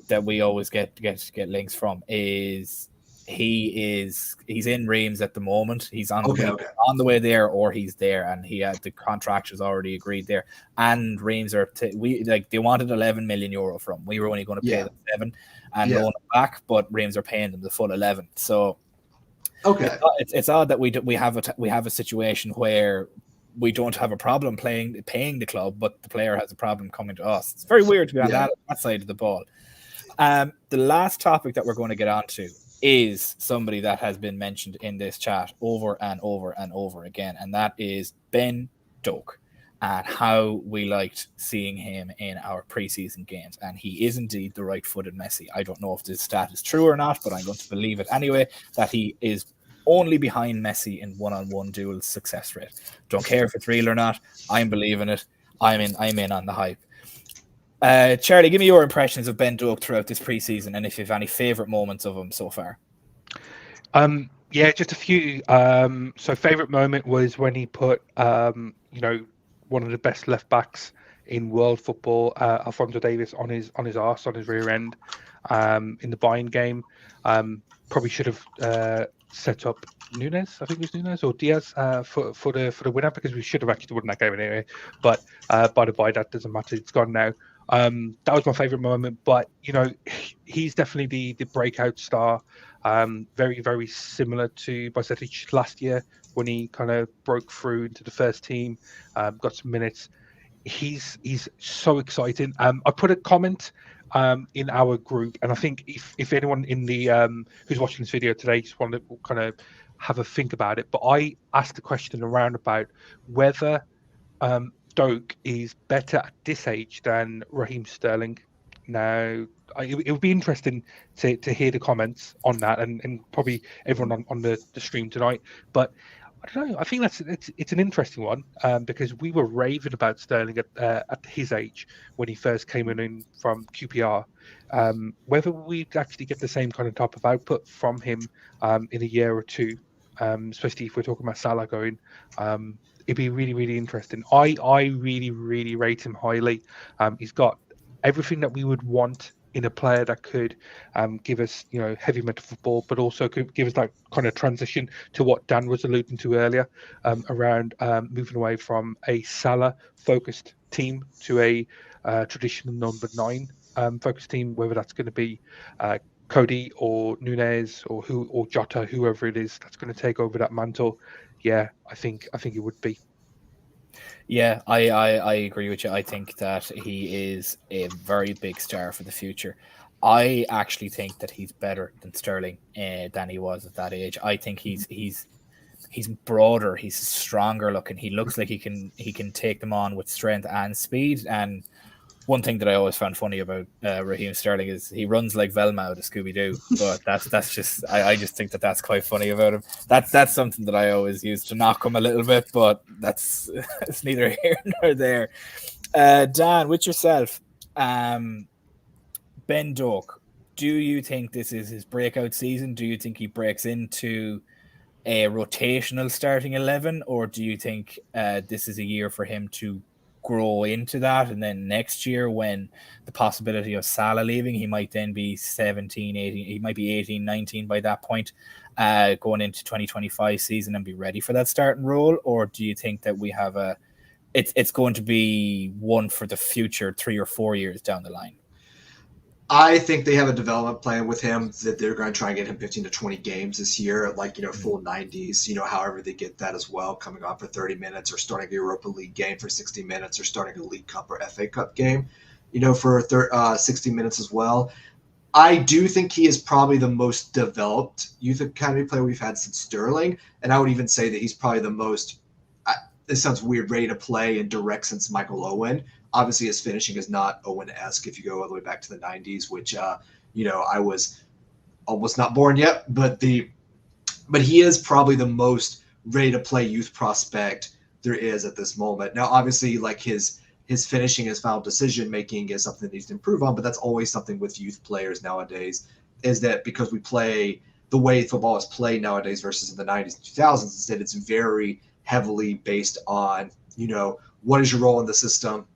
That we always get links from. He's in Reims at the moment. He's on the way there, or he's there, and he had the contract was already agreed there. And Reims they wanted 11 million euro from him. We were only going to pay them 7 and loan it back, but Reims are paying them the full 11. So it's odd that we have a situation where we don't have a problem paying the club, but the player has a problem coming to us. It's very weird to be on that side of the ball. The last topic that we're going to get onto is somebody that has been mentioned in this chat over and over and over again, and that is Ben Doak, and how we liked seeing him in our preseason games. And he is indeed the right-footed Messi. I don't know if this stat is true or not, but I'm going to believe it anyway, that he is only behind Messi in one-on-one duel success rate. Don't care if it's real or not. I'm believing it. I'm in on the hype. Charlie, give me your impressions of Ben Doak throughout this preseason, and if you have any favorite moments of him so far. Just a few. So favorite moment was when he put, one of the best left backs in world football, Alphonso Davies, on his arse, on his rear end, in the Bayern game. Probably should have set up Nunes, I think it was Nunes or Diaz for the winner, because we should have actually won that game anyway. But by the by, that doesn't matter. It's gone now. That was my favorite moment, but he's definitely the breakout star. Very, very similar to Bajcetic last year when he kind of broke through into the first team, got some minutes. He's so exciting. I put a comment in our group, and I think if anyone in the who's watching this video today just want to kind of have a think about it, but I asked the question around about whether Doak is better at this age than Raheem Sterling. Now, it would be interesting to hear the comments on that, and probably everyone on the stream tonight. But I don't know. I think it's an interesting one because we were raving about Sterling at his age when he first came in from QPR. Whether we'd actually get the same kind of type of output from him in a year or two, especially if we're talking about Salah going, it'd be really, really interesting. I really, really rate him highly. He's got everything that we would want in a player that could give us, heavy metal football, but also could give us that kind of transition to what Dan was alluding to earlier around moving away from a Salah-focused team to a traditional number 9 focused team, whether that's going to be Cody or Nunez or Jota, whoever it is that's going to take over that mantle. Yeah, I think it would be. Yeah, I agree with you. I think that he is a very big star for the future. I actually think that he's better than Sterling than he was at that age. I think he's broader, he's stronger looking. He looks like he can take them on with strength and speed. And one thing that I always found funny about Raheem Sterling is he runs like Velma out of Scooby-Doo, but that's just I just think that's quite funny about him. That's something that I always use to knock him a little bit, but it's neither here nor there. Dan, with yourself, Ben Doak, do you think this is his breakout season? Do you think he breaks into a rotational starting 11, or do you think this is a year for him to grow into that, and then next year when the possibility of Salah leaving, he might then be 17, 18, he might be 18, 19 by that point, going into 2025 season and be ready for that starting role? Or do you think that we have it's going to be one for the future 3 or 4 years down the line? I think they have a development plan with him that they're going to try and get him 15 to 20 games this year, like, full 90s, however they get that as well, coming on for 30 minutes or starting a Europa League game for 60 minutes or starting a League Cup or FA Cup game, for 60 minutes as well. I do think he is probably the most developed youth academy player we've had since Sterling. And I would even say that he's probably the most, this sounds weird, ready to play and direct since Michael Owen. Obviously, his finishing is not Owen-esque if you go all the way back to the 90s, which, I was almost not born yet. But he is probably the most ready-to-play youth prospect there is at this moment. Now, obviously, like his finishing, his final decision-making is something that needs to improve on, but that's always something with youth players nowadays, is that because we play the way football is played nowadays versus in the 90s and 2000s, instead it's very heavily based on, what is your role in the system?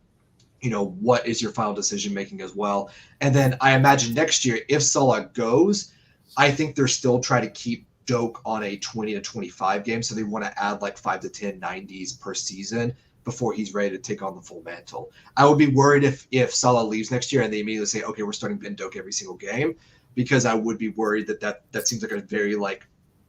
What is your final decision making as well? And then I imagine next year, if Salah goes, I think they're still trying to keep Doak on a 20 to 25 game. So they want to add like 5 to 10 90s per season before he's ready to take on the full mantle. I would be worried if Salah leaves next year and they immediately say, okay, we're starting Ben Doak every single game, because I would be worried that seems like a very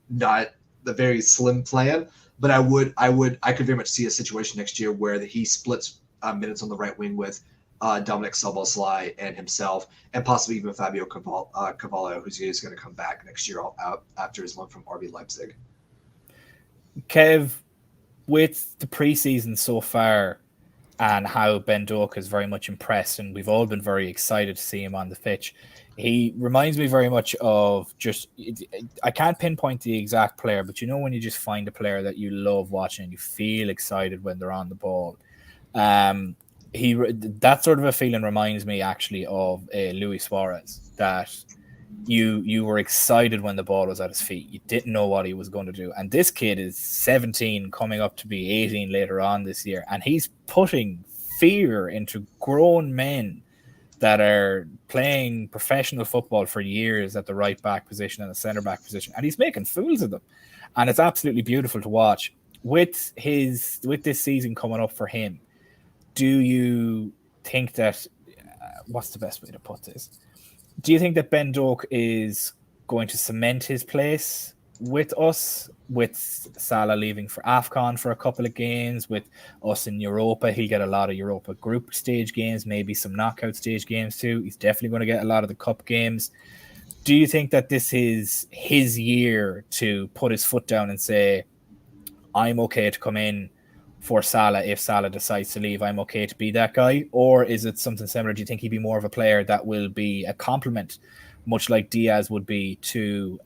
not the very slim plan. But I could very much see a situation next year where he splits minutes on the right wing with Dominic Szoboszlai and himself, and possibly even Fabio Carvalho, who's going to come back next year out after his loan from RB Leipzig. Kev, with the preseason so far and how Ben Doak has very much impressed, and we've all been very excited to see him on the pitch, he reminds me very much of I can't pinpoint the exact player, but when you just find a player that you love watching and you feel excited when they're on the ball. That sort of a feeling reminds me actually of Luis Suarez, that you were excited when the ball was at his feet. You didn't know what he was going to do. And this kid is 17, coming up to be 18 later on this year, and he's putting fear into grown men that are playing professional football for years at the right back position and the center back position, and he's making fools of them. And it's absolutely beautiful to watch. With this season coming up for him, do you think that what's the best way to put this? Do you think that Ben Doak is going to cement his place with us, with Salah leaving for AFCON for a couple of games, with us in Europa? He'll get a lot of Europa group stage games, maybe some knockout stage games too. He's definitely going to get a lot of the cup games. Do you think that this is his year to put his foot down and say, I'm okay to come in for Salah if Salah decides to leave? I'm okay to be that guy? Or is it something similar? Do you think he'd be more of a player that will be a complement, much like Diaz would be to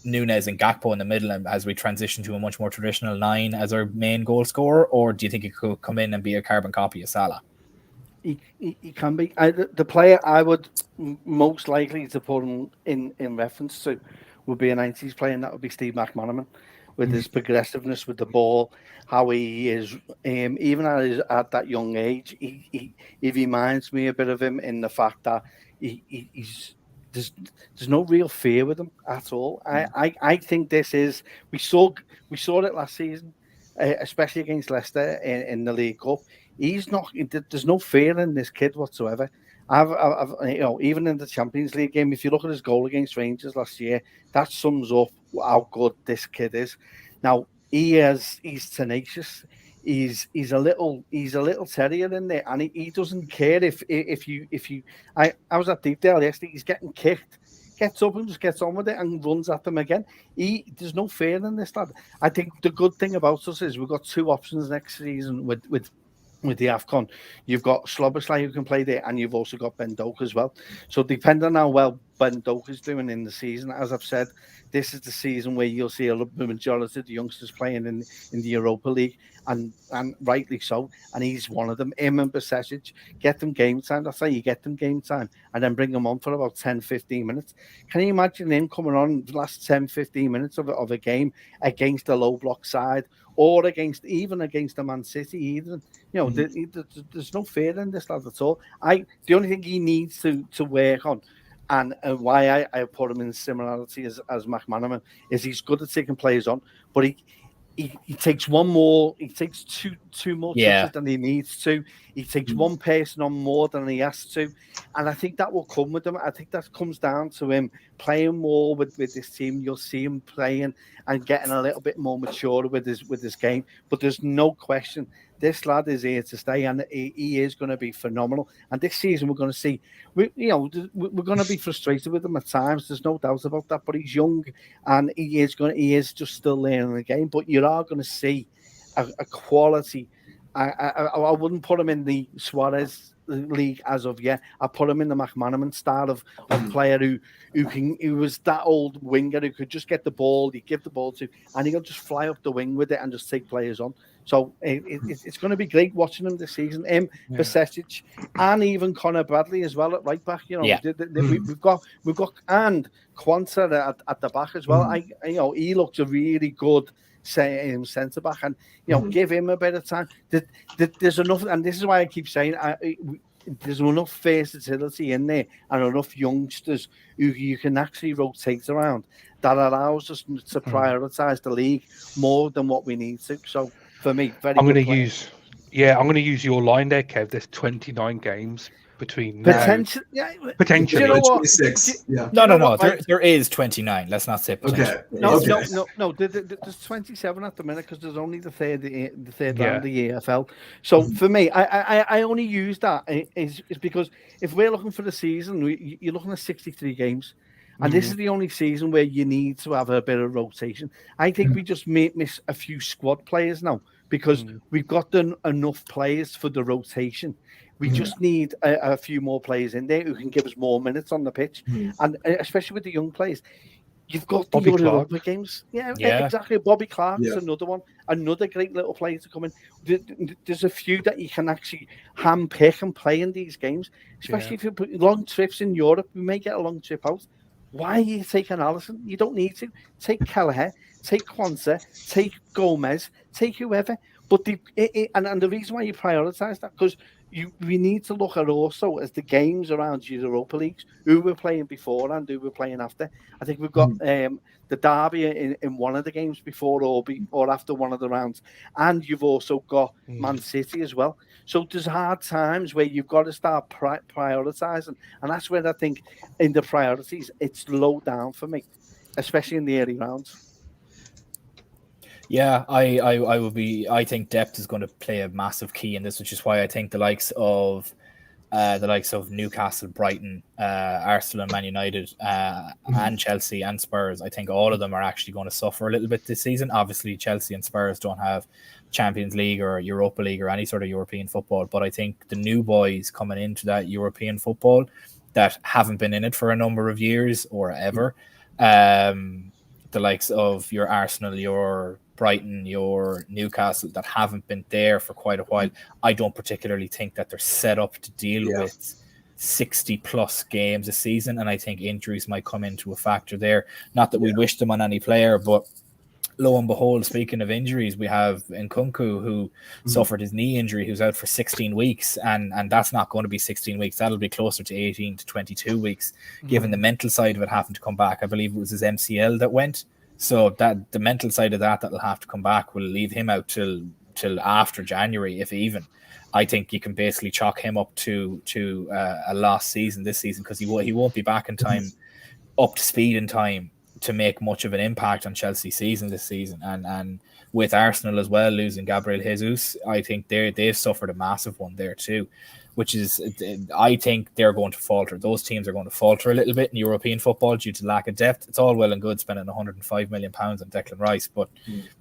Nunez and Gakpo in the middle, and as we transition to a much more traditional 9 as our main goal scorer? Or do you think he could come in and be a carbon copy of Salah? He can be. The player I would most likely to put him in reference to would be a 90s player, and that would be Steve McManaman, with his progressiveness with the ball, how he is, even at that young age, he reminds me a bit of him in the fact that he's there's no real fear with him at all. I think this is, we saw it last season, especially against Leicester in the League Cup. He's not. There's no fear in this kid whatsoever. I've even in the Champions League game, if you look at his goal against Rangers last year, that sums up how good this kid is. Now he's tenacious. He's a little terrier in there, and he doesn't care if you. I was at Deepdale yesterday. He's getting kicked, gets up and just gets on with it and runs at them again. There's no fear in this lad. I think the good thing about us is we've got 2 options next season with the AFCON. You've got Szoboszlai who can play there, and you've also got Ben Doak as well. So depending on how well Ben Doak is doing in the season, as I've said, this is the season where you'll see the majority of the youngsters playing in the Europa League, and rightly so. And he's one of them. Him and Bajcetic, get them game time. That's how you get them game time, and then bring them on for about 10-15 minutes. Can you imagine him coming on the last 10-15 minutes of a game against a low block side, or even against a Man City? Even there's no fear in this lad at all. The only thing he needs to work on, and why I put him in similarity as McManaman, is he's good at taking players on, but he takes one more. He takes two more touches than he needs to. He takes one person on more than he has to, and I think that will come with him. I think that comes down to him playing more with this team. You'll see him playing and getting a little bit more mature with his game. But there's no question, this lad is here to stay, and he is going to be phenomenal. And this season, we're going to see, we're going to be frustrated with him at times. There's no doubt about that. But he's young, and he is just still learning the game. But you are going to see a quality. I wouldn't put him in the Suarez league as of yet. I put him in the McManaman style of player who was that old winger who could just get the ball, he'd give the ball to, and he'll just fly up the wing with it and just take players on. So it's going to be great watching him this season. Bajcetic, and even Conor Bradley as well at right back. We've got and Quansah at the back as well. He looks a really good centre back, and give him a bit of time. There's enough, and this is why I keep saying there's enough versatility in there and enough youngsters who you can actually rotate around that allows us to prioritise the league more than what we need to. So for me, I'm going to use your line there, Kev. There's 29 games between potentially. You know 26. No. There is 29. Let's not say potential. Okay. No. There's 27 at the minute because there's only the third round of the EFL. So for me, I only use that is because if we're looking for the season, you're looking at 63 games. And this is the only season where you need to have a bit of rotation. I think we just miss a few squad players now because we've got enough players for the rotation. We just need a few more players in there who can give us more minutes on the pitch. And especially with the young players, you've got the Europa games. Yeah, exactly. Bobby Clark's another one. Another great little player to come in. There's a few that you can actually handpick and play in these games, especially if you put long trips in Europe. We may get a long trip out. Why are you taking Alisson? You don't need to. Take Kelleher, take Quansah, take Gomez, take whoever. But the reason why you prioritise that, because we need to look at also as the games around Europa Leagues, who we're playing before and who we're playing after. I think we've got the derby in one of the games before or after one of the rounds, and you've also got Man City as well. So there's hard times where you've got to start prioritising, and that's where I think in the priorities it's low down for me, especially in the early rounds. Yeah, I would be. I think depth is going to play a massive key in this, which is why I think the likes of Newcastle, Brighton, Arsenal, and Man United, and Chelsea and Spurs. I think all of them are actually going to suffer a little bit this season. Obviously, Chelsea and Spurs don't have Champions League or Europa League or any sort of European football, but I think the new boys coming into that European football that haven't been in it for a number of years or ever, the likes of your Arsenal, your Brighton, your Newcastle, that haven't been there for quite a while, I don't particularly think that they're set up to deal with 60 plus games a season, and I think injuries might come into a factor there. Not that we wish them on any player, but lo and behold, speaking of injuries, we have Nkunku, who suffered his knee injury, who's out for 16 weeks, and that's not going to be 16 weeks. That'll be closer to 18 to 22 weeks, given the mental side of it having to come back. I believe it was his MCL that went. So that the mental side of that'll have to come back will leave him out till after January, if even. I think you can basically chalk him up to a lost season this season, because he won't be back in time, up to speed in time to make much of an impact on Chelsea's season this season. And with Arsenal as well losing Gabriel Jesus, I think they've suffered a massive one there too, which is, I think they're going to falter. Those teams are going to falter a little bit in European football due to lack of depth. It's all well and good spending £105 million on Declan Rice, but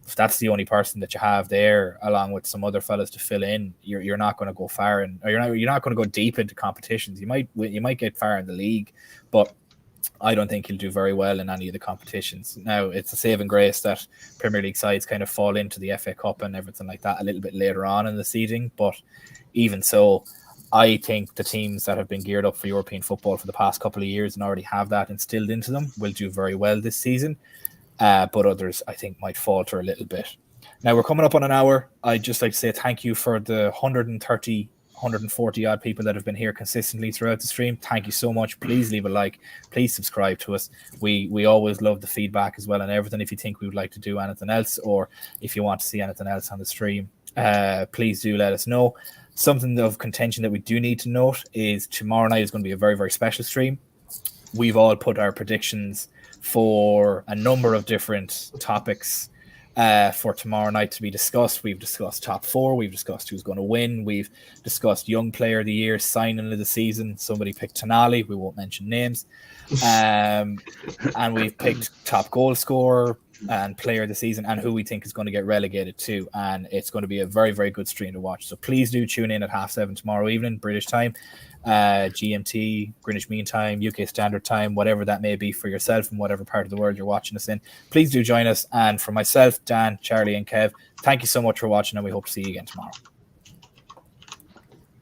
if that's the only person that you have there, along with some other fellas to fill in, you're not going to go far, or you're not going to go deep into competitions. You might get far in the league, but I don't think he'll do very well in any of the competitions. Now, it's a saving grace that Premier League sides kind of fall into the FA Cup and everything like that a little bit later on in the seeding, but even so, I think the teams that have been geared up for European football for the past couple of years and already have that instilled into them will do very well this season, but others, I think, might falter a little bit. Now, we're coming up on an hour. I'd just like to say thank you for the 140 odd people that have been here consistently throughout the stream. Thank you so much. Please leave a like. Please subscribe to us. We always love the feedback as well and everything. If you think we would like to do anything else, or if you want to see anything else on the stream, please do let us know. Something of contention that we do need to note is tomorrow night is going to be a very, very special stream. We've all put our predictions for a number of different topics for tomorrow night to be discussed. We've discussed top four. We've discussed who's going to win. We've discussed young player of the year, signing of the season. Somebody picked Tonali. We won't mention names. And we've picked top goal scorer and player of the season, and who we think is going to get relegated too. And it's going to be a very, very good stream to watch. So please do tune in at 7:30 tomorrow evening, British time, GMT, Greenwich Mean Time, UK Standard Time, whatever that may be for yourself in whatever part of the world you're watching us in. Please do join us. And for myself, Dan, Charlie, and Kev, thank you so much for watching, and we hope to see you again tomorrow.